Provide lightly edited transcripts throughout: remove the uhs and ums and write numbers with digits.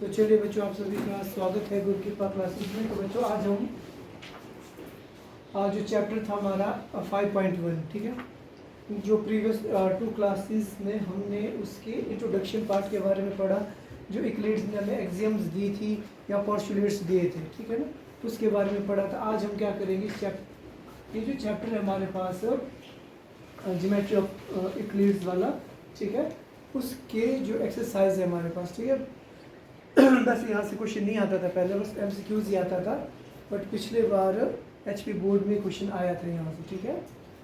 तो चलिए बच्चों, आप सभी का स्वागत है गुरु कृपा क्लासेस में। तो बच्चों आज हम जो चैप्टर था हमारा 5.1, ठीक है, जो प्रीवियस 2 क्लासेस में हमने उसके इंट्रोडक्शन पार्ट के बारे में पढ़ा, जो इक्लिड्स ने हमें एक्सियम्स दी थी या पोस्टुलेट्स दिए थे, ठीक है ना, उसके बारे में पढ़ा था। आज हम क्या करेंगे, ये जो चैप्टर है हमारे पास ज्योमेट्री ऑफ इक्लिड्स वाला, ठीक है, उसके जो एक्सरसाइज है हमारे पास, ठीक है। बस यहाँ से क्वेश्चन नहीं आता था पहले, बस MCQs ही आता था, बट पिछले बार HP बोर्ड में क्वेश्चन आया था यहाँ से, ठीक है।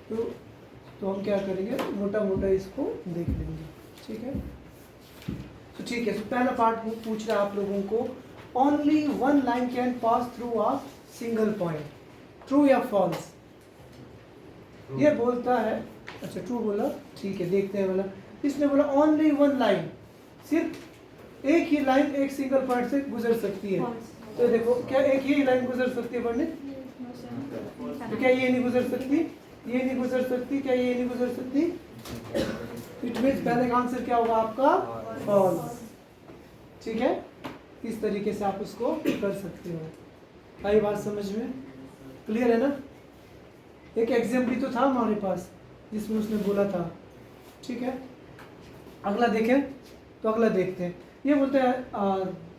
तो हम क्या करेंगे, मोटा मोटा इसको देख लेंगे, ठीक है। तो ठीक है, तो पहला पार्ट पूछ रहा है आप लोगों को, only one line can pass through a single point, true या फॉल्स? ये बोलता है, अच्छा ट्रू बोला, ठीक है, देखते हैं। बोला, इसने बोला ओनली वन लाइन, सिर्फ एक ही लाइन एक सिंगल पॉइंट से गुजर सकती है। तो देखो, क्या एक ही लाइन गुजर सकती है पंडित? तो क्या ये नहीं गुजर सकती, ये नहीं गुजर सकती, क्या ये नहीं गुजर सकती? इट मीन्स पहले का आंसर क्या होगा आपका? फॉल्स, ठीक है। इस तरीके से आप उसको कर सकते हो। आई बात समझ में? क्लियर है ना? एक एग्जाम्पल भी तो था हमारे पास जिसमें उसने बोला था, ठीक है। अगला देखें, तो अगला देखते हैं। ये बोलते हैं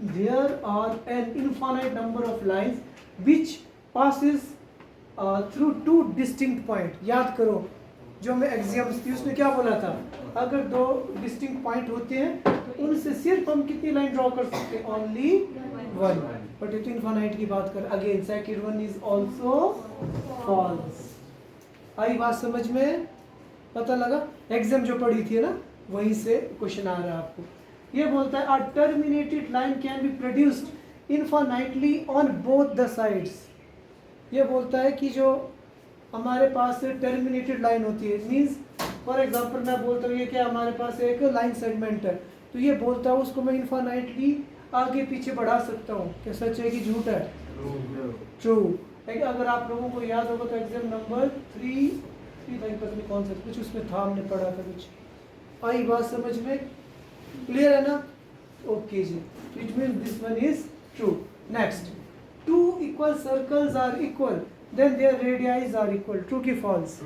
there are an infinite number of lines which passes through two distinct point. याद करो, जो हमें एग्जाम्स थी उसने क्या बोला था, अगर दो डिस्टिंक्ट पॉइंट होते हैं तो उनसे सिर्फ हम कितनी लाइन ड्रॉ कर सकते हैं? Only one. बट ये तो इनफाइनाइट की बात कर, again second one is also false. आई बात समझ में? पता लगा? एग्जाम जो पढ़ी थी ना, वहीं से क्वेश्चन आ रहा है आपको। ये बोलता है a terminated line can be produced infinitely on both the sides. ये बोलता है कि जो हमारे पास टर्मिनेटेड लाइन होती है, मींस फॉर एग्जांपल मैं बोलता हूँ ये क्या, हमारे पास एक लाइन सेगमेंट है, तो ये बोलता है उसको मैं इनफाइनाइटली आगे पीछे बढ़ा सकता हूँ। क्या सच है कि झूठ है? ट्रू। अगर आप लोगों को याद होगा तो एग्जाम नंबर 3 पता नहीं कौन सा, कुछ उसमें था, हमने पढ़ा था कुछ। आई बात समझ में? क्लियर है ना? ओके जी, it means this one is true. Next, two equal circles are equal then their radii are equal. True की फॉल्स?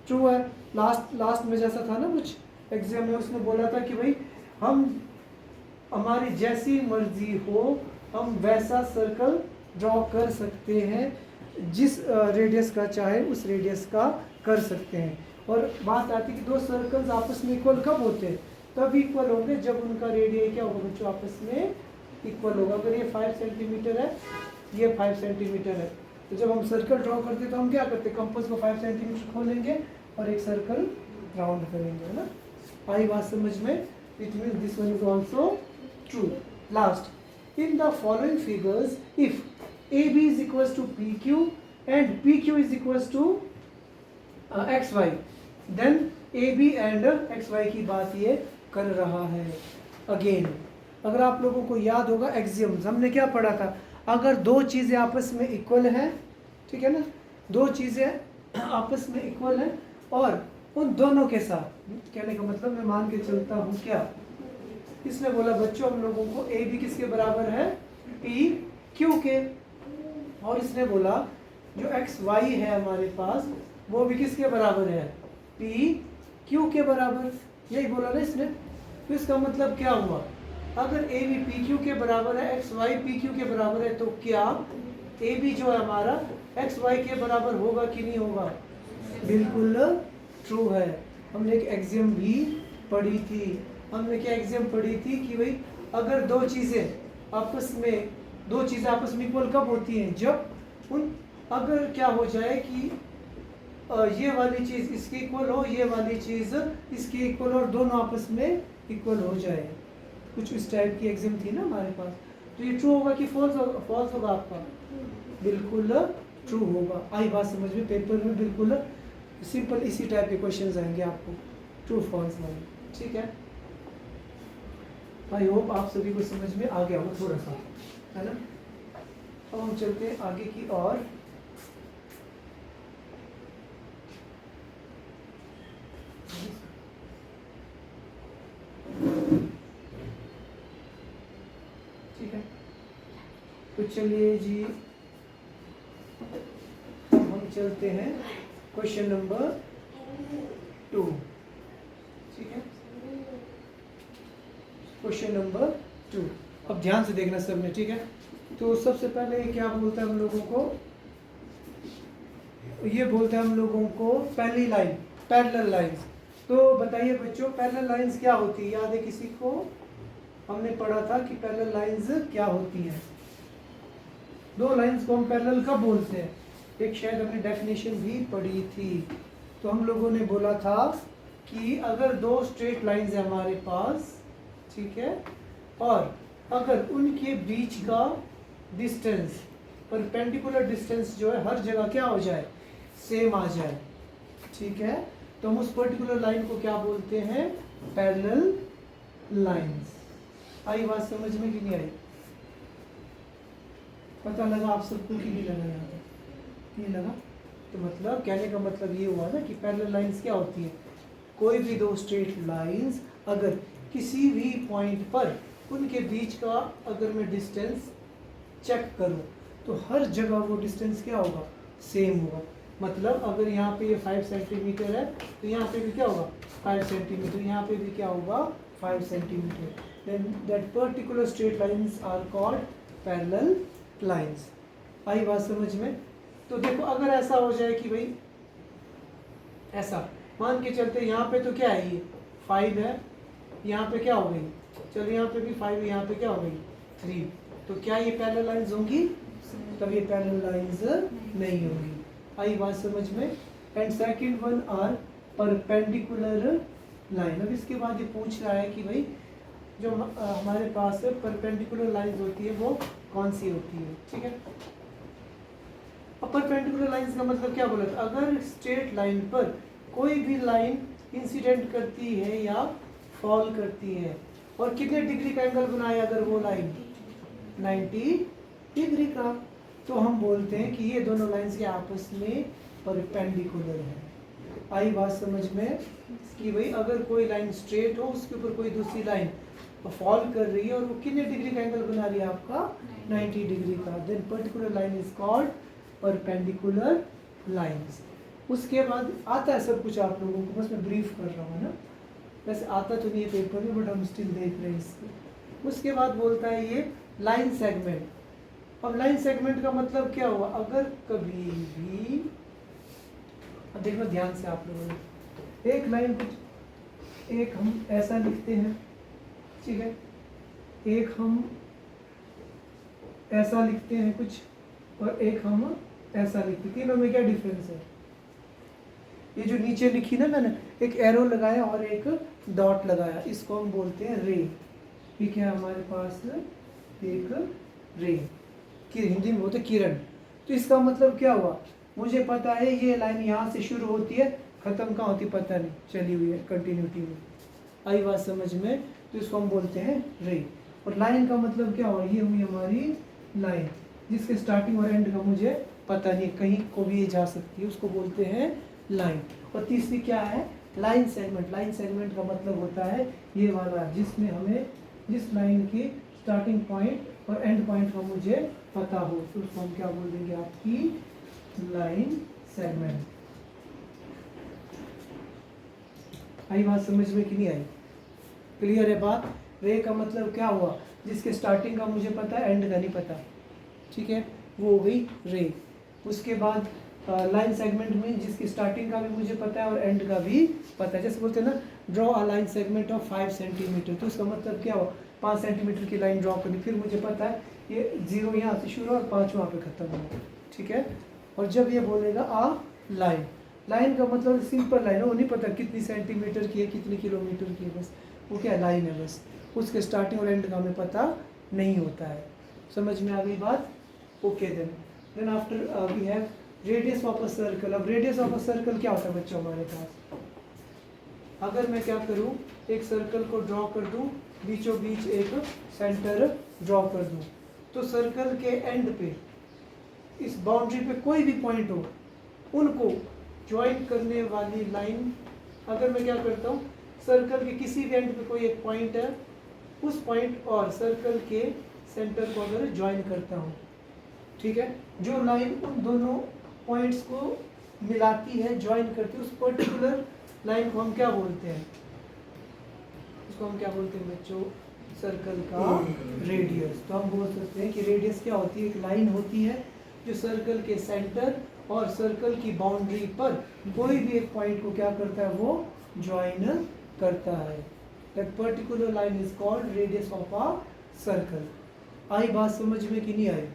ट्रू है। लास्ट में जैसा था ना कुछ एग्जाम में, उसने बोला था कि भाई हम हमारी जैसी मर्जी हो हम वैसा सर्कल ड्रॉ कर सकते हैं, जिस रेडियस का चाहे उस रेडियस का कर सकते हैं। और बात आती है कि दो सर्कल्स आपस में इक्वल कब होते हैं? तब इक्वल होंगे जब उनका रेडियस क्या होगा बच्चों, आपस में इक्वल होगा। अगर ये 5 सेंटीमीटर है, ये 5 सेंटीमीटर है, तो जब हम सर्कल ड्रॉ करते तो हम क्या करते, कंपास को 5 सेंटीमीटर खोलेंगे और एक सर्कल राउंड करेंगे, है ना? आई बात समझ में? It means this one is also true. Last, in the following figures if AB is equals to PQ and PQ is equals to XY, then AB and XY की बात ये कर रहा है। अगेन, अगर आप लोगों को याद होगा एक्सियम्स हमने क्या पढ़ा था, अगर दो चीज़ें आपस में इक्वल हैं, ठीक है ना, दो चीज़ें आपस में इक्वल हैं और उन दोनों के साथ, कहने का मतलब मैं मान के चलता हूँ क्या, इसने बोला बच्चों हम लोगों को AB किसके बराबर है? PQ के। और इसने बोला जो XY है हमारे पास वो भी किसके बराबर है? PQ के बराबर। यही बोला ना इसने। तो इसका मतलब क्या हुआ, अगर AB PQ के बराबर है, XY PQ के बराबर है, तो क्या AB जो है हमारा XY के बराबर होगा कि नहीं होगा? बिल्कुल ट्रू है। हमने एक एग्जाम भी पढ़ी थी। हमने क्या एग्जाम पढ़ी थी कि भाई अगर दो चीज़ें आपस में इक्वल कब होती हैं? जब अगर क्या हो जाए कि ये वाली चीज़ इसकी इक्वल हो, ये वाली चीज़ इसकी इक्वल और दोनों आपस में इक्वल हो जाए। कुछ इस टाइप की एग्जाम थी ना हमारे पास। तो ये ट्रू होगा कि फॉल्स होगा आपका? बिल्कुल ट्रू होगा। आई बात समझ में? पेपर में बिल्कुल सिंपल इसी टाइप के क्वेश्चंस आएंगे आपको, ट्रू फॉल्स वाले, ठीक है। आई होप आप सभी को समझ में आ गया हो थोड़ा सा, है ना? अब हम चलते हैं आगे की और। तो चलिए जी हम चलते हैं क्वेश्चन नंबर 2, ठीक है। क्वेश्चन नंबर 2, अब ध्यान से देखना सबने, ठीक है। तो सबसे पहले क्या बोलता है हम लोगों को, ये बोलते हैं हम लोगों को पहली लाइन पैरेलल लाइंस। तो बताइए बच्चों पैरेलल लाइंस क्या होती है, याद है किसी को? हमने पढ़ा था कि पैरेलल लाइंस क्या होती हैं। दो लाइंस को हम पैरेलल कब बोलते हैं, एक शायद हमने डेफिनेशन भी पढ़ी थी। तो हम लोगों ने बोला था कि अगर दो स्ट्रेट लाइंस है हमारे पास, ठीक है, और अगर उनके बीच का डिस्टेंस परपेंडिकुलर डिस्टेंस जो है हर जगह क्या हो जाए, सेम आ जाए, ठीक है, तो हम उस पर्टिकुलर लाइन को क्या बोलते हैं, पैरेलल लाइंस। आई बात समझ में कि नहीं आई? पता लगा आप सबको कि नहीं लगा? यहाँ पर नहीं लगा तो मतलब कहने का मतलब ये हुआ ना कि पैरेलल लाइंस क्या होती है, कोई भी दो स्ट्रेट लाइंस अगर किसी भी पॉइंट पर उनके बीच का अगर मैं डिस्टेंस चेक करूं तो हर जगह वो डिस्टेंस क्या होगा, सेम होगा। मतलब अगर यहाँ पे ये 5 सेंटीमीटर है तो यहाँ पे भी क्या होगा 5 सेंटीमीटर, यहाँ पे भी क्या होगा 5 centimetre. Then that particular straight lines are called parallel lines. आई बात समझ में? तो देखो अगर ऐसा हो जाए कि भाई ऐसा मान के चलते यहाँ पे तो क्या है, ये 5 है, यहाँ पे क्या हो गई, चलो यहाँ पे भी 5, यहाँ पे क्या हो गई 3, तो क्या ये पैरेलल लाइंस होंगी? तब ये पैरेलल लाइंस नहीं होंगी। आई बात समझ में? And second one are perpendicular line. अब इसके बाद ये पूछ रहा है कि भाई जो हमारे पास परपेंडिकुलर लाइंस होती है वो कौन सी होती है, ठीक है। अब परपेंडिकुलर लाइंस का मतलब क्या बोला था, अगर स्ट्रेट लाइन पर कोई भी लाइन इंसिडेंट करती है या फॉल करती है और कितने डिग्री का एंगल बनाए अगर वो लाइन 90 डिग्री का, तो हम बोलते हैं कि ये दोनों लाइंस के आपस में परपेंडिकुलर है। आई बात समझ में कि भाई अगर कोई लाइन स्ट्रेट हो उसके ऊपर कोई दूसरी लाइन फॉल कर रही है और वो कितने डिग्री का एंगल बना रही है आपका 90 डिग्री का, then particular line is called perpendicular lines. उसके बाद आता है सब कुछ आप लोगों को, बस मैं ब्रीफ कर रहा हूँ ना, वैसे आता तो नहीं है पेपर में बट हम स्टिल देख रहे हैं इसको। उसके बाद बोलता है ये लाइन सेगमेंट। अब लाइन सेगमेंट का मतलब क्या हुआ, अगर कभी भी अब देखो ध्यान से आप लोगों ने एक लाइन कुछ एक हम ऐसा लिखते हैं, ठीक है, एक हम ऐसा लिखते हैं कुछ और एक हम ऐसा लिखते हैं, तीनों में क्या डिफरेंस है? ये जो नीचे लिखी ना मैंने, एक एरो लगाया और एक डॉट लगाया, इसको हम बोलते हैं रे। ठीक है, हमारे पास एक रे कि हिंदी में बोलते किरण। तो इसका मतलब क्या हुआ, मुझे पता है ये लाइन यहाँ से शुरू होती है, खत्म कहाँ होती पता नहीं, चली हुई है कंटिन्यूटी में। आई बात समझ में? तो इसको हम बोलते हैं रे। और लाइन का मतलब क्या हुआ, ये हुई हमारी लाइन जिसके स्टार्टिंग और एंड का मुझे पता नहीं, कहीं को भी ये जा सकती है, उसको बोलते हैं लाइन। और तीसरी क्या है, लाइन सेगमेंट। लाइन सेगमेंट का मतलब होता है ये वाला जिसमें हमें जिस लाइन की स्टार्टिंग पॉइंट और एंड पॉइंट का मुझे पता हो, तो उसको हम क्या बोल देंगे, आपकी लाइन सेगमेंट। आई बात समझ में कि नहीं आई? क्लियर है बात? रे का मतलब क्या हुआ, जिसके स्टार्टिंग का मुझे पता है एंड का नहीं पता, ठीक है, वो हो गई रे। उसके बाद लाइन सेगमेंट में जिसकी स्टार्टिंग का भी मुझे पता है और एंड का भी पता है। जैसे बोलते हैं ना, draw a line segment of 5 centimetre, तो उसका मतलब क्या हुआ, 5 सेंटीमीटर की लाइन ड्रॉ करनी, फिर मुझे पता है ये 0 यहाँ से शुरू और 5 वहाँ पे खत्म हुआ, ठीक है। और जब ये बोलेगा आ लाइन, लाइन का मतलब सिंपल लाइन है, वो नहीं पता कितनी सेंटीमीटर की है कितनी किलोमीटर की है, बस वो क्या लाइन है, बस उसके स्टार्टिंग और एंड का हमें पता नहीं होता है। समझ में आ गई बात? Okay, then after we have radius of a circle. अब रेडियस ऑफ अ सर्कल क्या होता है बच्चों हमारे पास, अगर मैं क्या करूं, एक सर्कल को ड्रॉ कर दूं, बीचों बीच एक सेंटर ड्रॉ कर दूं, तो सर्कल के एंड पे इस बाउंड्री पे कोई भी पॉइंट हो, उनको ज्वाइन करने वाली लाइन, अगर मैं क्या करता हूँ, सर्कल के किसी भी एंड पे कोई एक पॉइंट है, उस पॉइंट और सर्कल के सेंटर को अगर ज्वाइन करता हूँ ठीक है। जो लाइन उन दोनों पॉइंट्स को मिलाती है, ज्वाइन करती है, उस पर्टिकुलर लाइन को हम क्या बोलते हैं? उसको हम क्या बोलते हैं बच्चों? सर्कल का रेडियस। तो हम बोल सकते हैं कि रेडियस क्या होती है? एक लाइन होती है जो सर्कल के सेंटर और सर्कल की बाउंड्री पर कोई भी एक पॉइंट को क्या करता है? वो ज्वाइन करता है। That particular line is called radius of a circle. आई बात समझ में कि नहीं आई?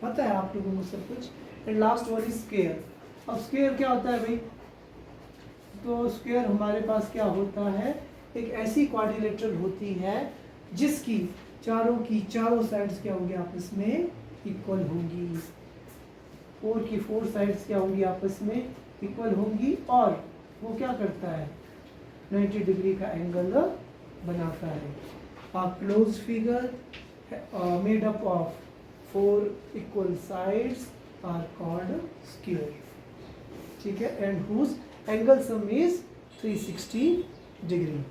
पता है आप लोगों को सब कुछ? And last one is square. अब स्क्वायर क्या होता है भाई? तो स्क्वायर हमारे पास क्या होता है? एक ऐसी क्वाड्रिलेटरल होती है जिसकी चारों साइड्स क्या होंगी? आपस में इक्वल होंगी। 4 की 4 साइड्स क्या होंगी? आपस में इक्वल होंगी। और वो क्या करता है? 90 डिग्री का एंगल बनाता है। A closed figure made up of 4 equal sides are called square. ठीक है। And whose angle sum is 360 degree.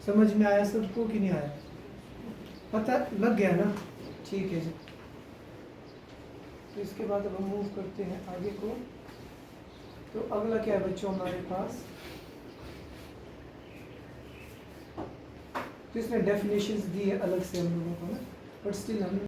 समझ में आया सबको कि नहीं आया? पता लग गया ना? ठीक है जी। तो इसके बाद अब हम मूव करते हैं आगे को। तो अगला क्या है बच्चों हमारे पास? तो इसमें डेफिनेशंस दी है अलग से हम लोगों को ना, बट स्टिल हम